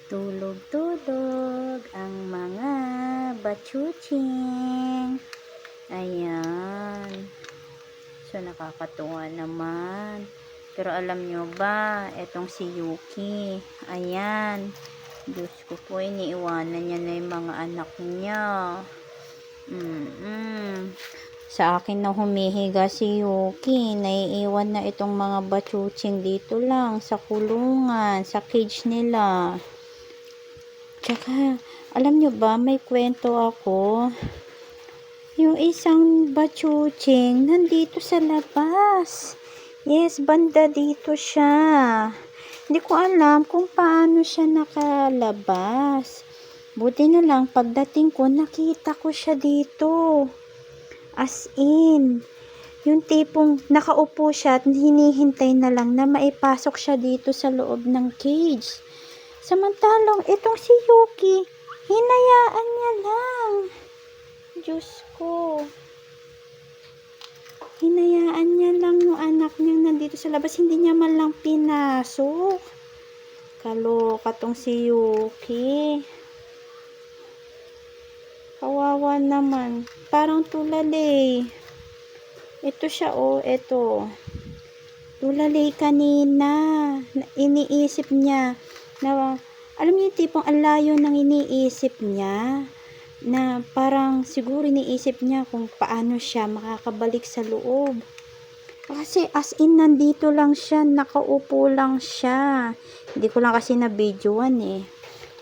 Tulog-tulog ang mga bachuching. Ayan. So, nakakatuwa naman. Pero alam nyo ba, etong si Yuki, ayan. Diyos ko po, iniiwanan niya na yung mga anak niya. Sa akin na humihiga si Yuki, naiiwan na itong mga bachuching dito lang, sa kulungan, sa cage nila. Tsaka, alam nyo ba, may kwento ako. Yung isang bachuching, nandito sa labas. Yes, banda dito siya. Hindi ko alam kung paano siya nakalabas. Buti na lang, pagdating ko, nakita ko siya dito. As in, yung tipong nakaupo siya at hinihintay na lang na maipasok siya dito sa loob ng cage. Samantalang, itong si Yuki, hinayaan niya lang. Diyos ko. Hinayaan niya lang yung anak niya nandito sa labas. Hindi niya man lang pinasok. Kaloka tong si Yuki. Kawawa naman. Parang tulali. Ito siya, oh. Ito. Tulali kanina. Iniisip niya na, alam niyo yung tipong ang layo ng iniisip niya, na parang siguro iniisip niya kung paano siya makakabalik sa loob. Kasi as in nandito lang siya, nakaupo lang siya. Hindi ko lang kasi na-videoan eh.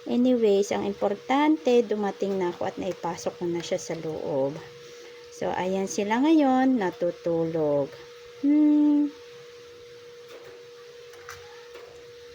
Anyways, ang importante, dumating na ako at naipasok ko na siya sa loob. So, ayan sila ngayon, natutulog.